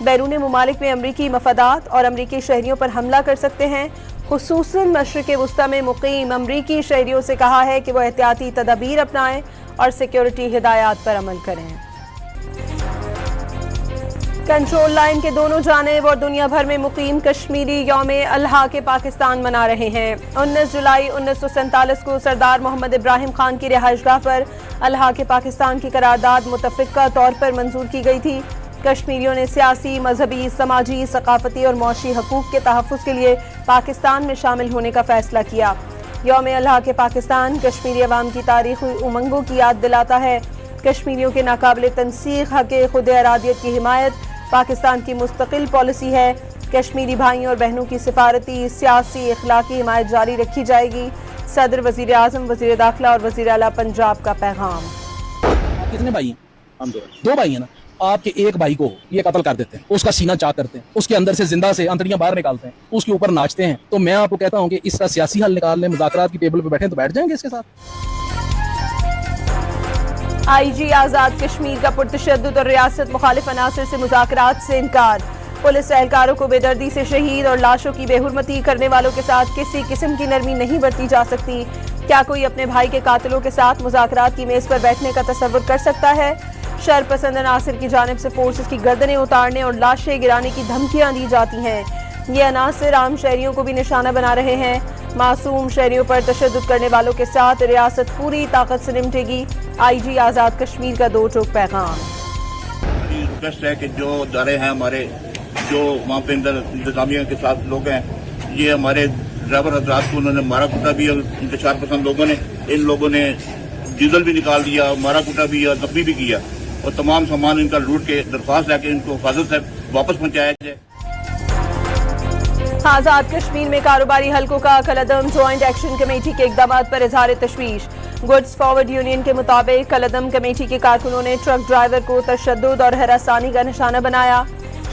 بیرون ممالک میں امریکی مفادات اور امریکی شہریوں پر حملہ کر سکتے ہیں۔ خصوصاً مشرق وسطی میں مقیم امریکی شہریوں سے کہا ہے کہ وہ احتیاطی تدابیر اپنائیں اور سیکیورٹی ہدایات پر عمل کریں۔ کنٹرول لائن کے دونوں جانب اور دنیا بھر میں مقیم کشمیری یوم الحاق پاکستان منا رہے ہیں۔ 19 جولائی 1947 کو سردار محمد ابراہیم خان کی رہائش گاہ پر الحاق پاکستان کی قرارداد متفقہ طور پر منظور کی گئی تھی۔ کشمیریوں نے سیاسی، مذہبی، سماجی، ثقافتی اور معاشی حقوق کے تحفظ کے لیے پاکستان میں شامل ہونے کا فیصلہ کیا۔ یوم الحاق پاکستان کشمیری عوام کی تاریخی امنگوں کی یاد دلاتا ہے۔ کشمیریوں کے ناقابل تنسیق حق خود ارادیت کی حمایت پاکستان کی مستقل پالیسی ہے۔ کشمیری بھائیوں اور بہنوں کی سفارتی، سیاسی، اخلاقی حمایت جاری رکھی جائے گی۔ صدر، وزیر اعظم، وزیر داخلہ اور وزیر اعلیٰ پنجاب کا پیغام۔ کتنے بھائی ہیں؟ ہم دو بھائی ہیں نا۔ آپ کے ایک بھائی کو یہ قتل کر دیتے ہیں، اس کا سینہ چاک کرتے ہیں، اس کے اندر سے زندہ سے انتڑیاں باہر نکالتے ہیں، اس کے اوپر ناچتے ہیں، تو میں آپ کو کہتا ہوں کہ اس کا سیاسی حل نکال لیں، مذاکرات کی ٹیبل پہ بیٹھیں تو بیٹھ جائیں گے اس کے ساتھ۔ آئی جی آزاد کشمیر کا پرتشدد اور ریاست مخالف عناصر سے مذاکرات سے انکار۔ پولیس اہلکاروں کو بے دردی سے شہید اور لاشوں کی بے حرمتی کرنے والوں کے ساتھ کسی قسم کی نرمی نہیں برتی جا سکتی۔ کیا کوئی اپنے بھائی کے قاتلوں کے ساتھ مذاکرات کی میز پر بیٹھنے کا تصور کر سکتا ہے؟ شر پسند عناصر کی جانب سے فورسز کی گردنیں اتارنے اور لاشیں گرانے کی دھمکیاں دی جاتی ہیں۔ یہ عناصر عام شہریوں کو بھی نشانہ بنا رہے ہیں۔ معصوم شہریوں پر تشدد کرنے والوں کے ساتھ ریاست پوری طاقت سے نمٹے گی۔ آئی جی آزاد کشمیر کا دو ٹوک پیغام۔ ریکویسٹ ہے کہ جو ادارے ہیں ہمارے، جو وہاں پہ انتظامیہ کے ساتھ لوگ ہیں، یہ ہمارے ڈرائیور حضرات کو انہوں نے مارا کوٹا بھی، اور انتشار پسند لوگوں نے ان لوگوں نے ڈیزل بھی نکال دیا، مارا کوٹا بھی اور زخمی بھی کیا، اور تمام سامان ان کا لوٹ کے درخواست ہے کہ ان کو حفاظت سے واپس پہنچایا جائے۔ آزاد کشمیر میں کاروباری حلقوں کا کالعدم، جوائنٹ ایکشن کمیٹی کے اقدامات پر اظہار تشویش۔ گڈز فارورڈ یونین کے مطابق کالعدم کمیٹی کے کارکنوں نے ٹرک ڈرائیور کو تشدد اور ہراسانی کا نشانہ بنایا۔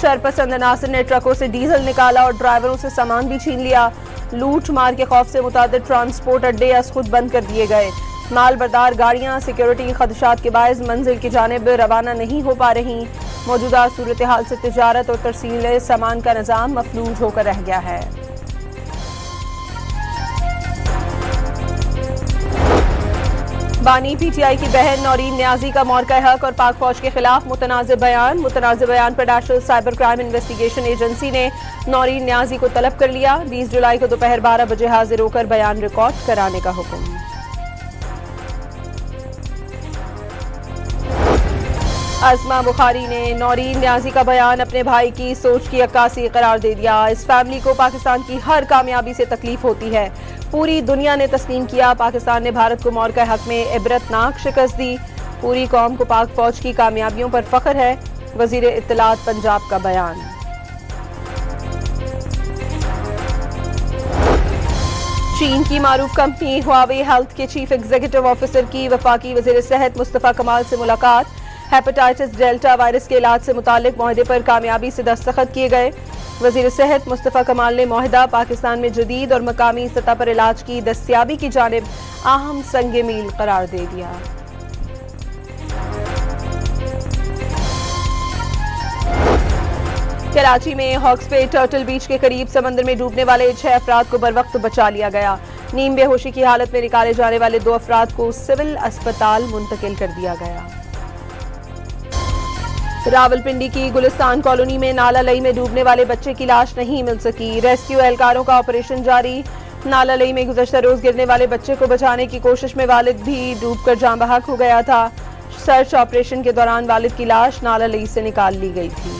شرپسند عناصر نے ٹرکوں سے ڈیزل نکالا اور ڈرائیوروں سے سامان بھی چھین لیا۔ لوٹ مار کے خوف سے متعدد ٹرانسپورٹ اڈے از خود بند کر دیے گئے۔ مال بردار گاڑیاں سیکیورٹی خدشات کے باعث منزل کی جانب روانہ نہیں ہو پا رہی۔ موجودہ صورتحال سے تجارت اور ترسیل سامان کا نظام مفلوج ہو کر رہ گیا ہے۔ بانی پی ٹی آئی کی بہن نورین نیازی کا مورکہ حق اور پاک فوج کے خلاف متنازع بیان پر national cyber crime investigation agency نے نورین نیازی کو طلب کر لیا۔ 20 جولائی کو دوپہر 12 بجے حاضر ہو کر بیان ریکارڈ کرانے کا حکم۔ عظمہ بخاری نے نورین نیازی کا بیان اپنے بھائی کی سوچ کی عکاسی قرار دے دیا۔ اس فیملی کو پاکستان کی ہر کامیابی سے تکلیف ہوتی ہے۔ پوری دنیا نے تسلیم کیا پاکستان نے بھارت کو مورکہ حق میں عبرتناک شکست دی۔ پوری قوم کو پاک فوج کی کامیابیوں پر فخر ہے۔ وزیر اطلاعات پنجاب کا بیان۔ چین کی معروف کمپنی ہواوے ہیلتھ کے چیف ایگزیکٹو آفیسر کی وفاقی وزیر صحت مصطفیٰ کمال سے ملاقات۔ ہیپاٹائٹس ڈیلٹا وائرس کے علاج سے متعلق معاہدے پر کامیابی سے دستخط کیے گئے۔ وزیر صحت مصطفیٰ کمال نے معاہدہ پاکستان میں جدید اور مقامی سطح پر علاج کی دستیابی کی جانب اہم سنگ میل قرار دے دیا۔ کراچی میں ہاکس بے ٹرٹل بیچ کے قریب سمندر میں ڈوبنے والے 6 افراد کو بروقت بچا لیا گیا۔ نیم بے ہوشی کی حالت میں نکالے جانے والے 2 افراد کو سول اسپتال منتقل کر دیا گیا۔ راولپنڈی کی گلستان کالونی میں نالا لئی میں ڈوبنے والے بچے کی لاش نہیں مل سکی۔ ریسکیو اہلکاروں کا آپریشن جاری۔ نالا لئی میں گزشتہ روز گرنے والے بچے کو بچانے کی کوشش میں والد بھی ڈوب کر جاں بحق ہو گیا تھا۔ سرچ آپریشن کے دوران والد کی لاش نالا لئی سے نکال لی گئی تھی۔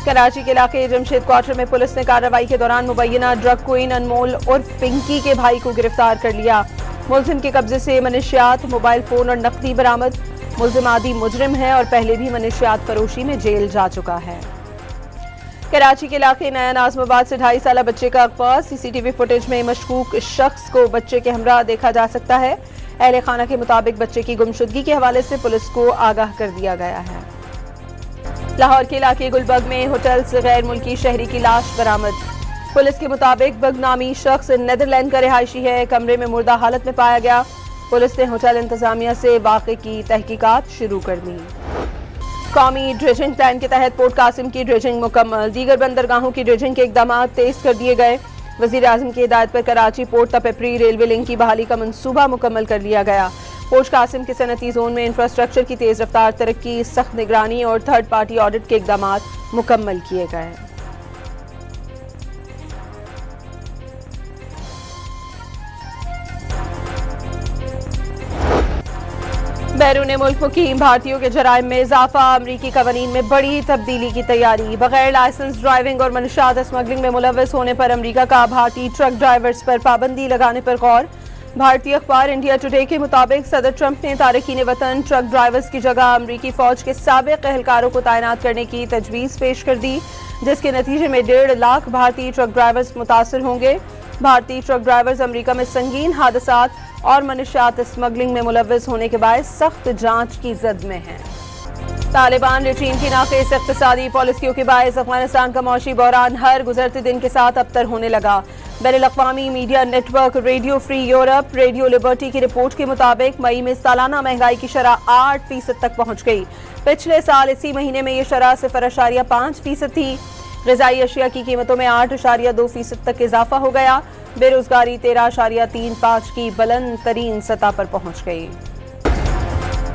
کراچی کے علاقے جمشید کوارٹر میں پولیس نے کارروائی کے دوران مبینہ ڈرگ کوئن انمول عرف پنکی کے بھائی کو گرفتار کر لیا۔ ملزم کے قبضے سے منشیات، موبائل فون اور نقدی برآمد۔ ملزم عادی مجرم ہے اور پہلے بھی منشیات فروشی میں جیل جا چکا ہے۔ کراچی کے علاقے نیا نازم آباد سے 2.5 سالہ بچے کا اغوا۔ سی سی ٹی وی فوٹیج میں مشکوک شخص کو بچے کے ہمراہ دیکھا جا سکتا ہے۔ اہل خانہ کے مطابق بچے کی گمشدگی کے حوالے سے پولیس کو آگاہ کر دیا گیا ہے۔ لاہور کے علاقے گلبرگ میں ہوٹل سے غیر ملکی شہری کی لاش برآمد۔ پولیس کے مطابق بگ نامی شخص نیدرلینڈ کا رہائشی ہے۔ کمرے میں مردہ حالت میں پایا گیا۔ پولیس نے ہوٹل انتظامیہ سے واقعے کی تحقیقات شروع کر دی۔ قومی ڈریجنگ پلان کے تحت پورٹ قاسم کی ڈریجنگ مکمل، دیگر بندرگاہوں کی ڈریجنگ کے اقدامات تیز کر دیے گئے۔ وزیر اعظم کی ہدایت پر کراچی پورٹ تا پیپری ریلوے لنک کی بحالی کا منصوبہ مکمل کر لیا گیا۔ پورٹ قاسم کے صنعتی زون میں انفراسٹرکچر کی تیز رفتار ترقی، سخت نگرانی اور تھرڈ پارٹی آڈٹ کے اقدامات مکمل کیے گئے۔ بیرون ملک مقیم بھارتیوں کے جرائم میں اضافہ، امریکی قوانین میں بڑی تبدیلی کی تیاری، بغیر لائسنس ڈرائیونگ اور منشیات اسمگلنگ میں ملوث ہونے پر امریکہ کا بھارتی ٹرک ڈرائیورز پر پابندی لگانے پر غور۔ بھارتی اخبار انڈیا ٹوڈے کے مطابق صدر ٹرمپ نے تارکین وطن ٹرک ڈرائیورز کی جگہ امریکی فوج کے سابق اہلکاروں کو تعینات کرنے کی تجویز پیش کر دی، جس کے نتیجے میں 1.5 لاکھ بھارتی ٹرک ڈرائیورز متاثر ہوں گے۔ بھارتی ٹرک ڈرائیورز امریکہ میں سنگین حادثات اور منشیات اسمگلنگ میں ملوث ہونے کے باعث سخت جانچ کی زد میں ہیں۔ طالبان رجیم کی ناقص اقتصادی پالیسیوں کے باعث افغانستان کا معاشی بحران ہر گزرتے دن کے ساتھ ابتر ہونے لگا۔ بین الاقوامی media network radio free Europe radio liberty کی رپورٹ کے مطابق مئی میں سالانہ مہنگائی کی شرح 8% تک پہنچ گئی۔ پچھلے سال اسی مہینے میں یہ شرح 0.5% تھی۔ غذائی اشیاء کی قیمتوں میں 8.2% تک اضافہ ہو گیا۔ بے روزگاری 13.35 کی بلند ترین سطح پر پہنچ گئی۔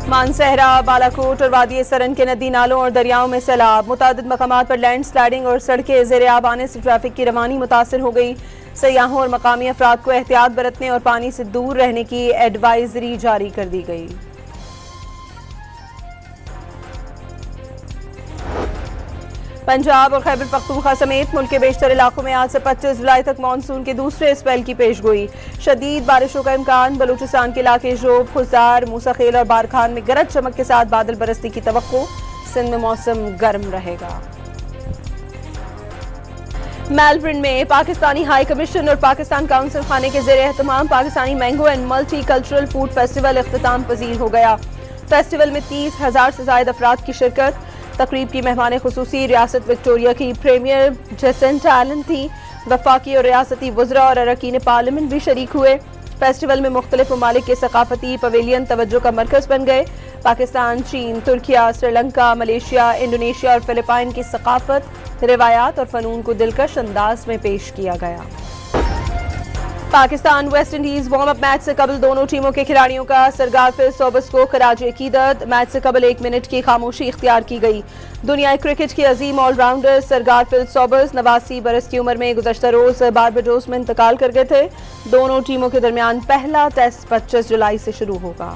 مانسہرہ، بالاکوٹ اور وادی سرن کے ندی نالوں اور دریاؤں میں سیلاب، متعدد مقامات پر لینڈ سلائیڈنگ اور سڑکیں زیر آب آنے سے ٹریفک کی روانی متاثر ہو گئی۔ سیاحوں اور مقامی افراد کو احتیاط برتنے اور پانی سے دور رہنے کی ایڈوائزری جاری کر دی گئی۔ پنجاب اور خیبر پختونخوا سمیت ملک کے بیشتر علاقوں میں آج سے 25 جولائی تک مانسون کے دوسرے اسپیل کی پیش گوئی۔ شدید بارشوں کا امکان، بلوچستان کے علاقے جوب، خزدار، موسیٰ خیل اور بارکھان میں گرج چمک کے ساتھ بادل برسنے کی توقع۔ سندھ میں موسم گرم رہے گا۔ میلبرن میں پاکستانی ہائی کمیشن اور پاکستان کونسل خانے کے زیر اہتمام Pakistani mango and multi cultural food festival اختتام پذیر ہو گیا۔ فیسٹیول میں 30,000 سے زائد افراد کی شرکت۔ تقریب کی مہمان خصوصی ریاست وکٹوریہ کی پریمیئر جیسنٹا ایلن تھی۔ وفاقی اور ریاستی وزراء اور اراکین پارلیمنٹ بھی شریک ہوئے۔ فیسٹیول میں مختلف ممالک کے ثقافتی پویلین توجہ کا مرکز بن گئے۔ پاکستان، چین، ترکیہ، سری لنکا، ملیشیا، انڈونیشیا اور فلپائن کی ثقافت، روایات اور فنون کو دلکش انداز میں پیش کیا گیا۔ Pakistan West Indies warm up match سے قبل دونوں ٹیموں کے کھلاڑیوں کا سرگارفل صوبس کو خراج عقیدت۔ میچ سے قبل 1 منٹ کی خاموشی اختیار کی گئی۔ دنیا کرکٹ کے عظیم آل راؤنڈر سرگارفل صوبس 89 برس کی عمر میں گزشتہ روز بارباڈوس میں انتقال کر گئے تھے۔ دونوں ٹیموں کے درمیان پہلا ٹیسٹ 25 جولائی سے شروع ہوگا۔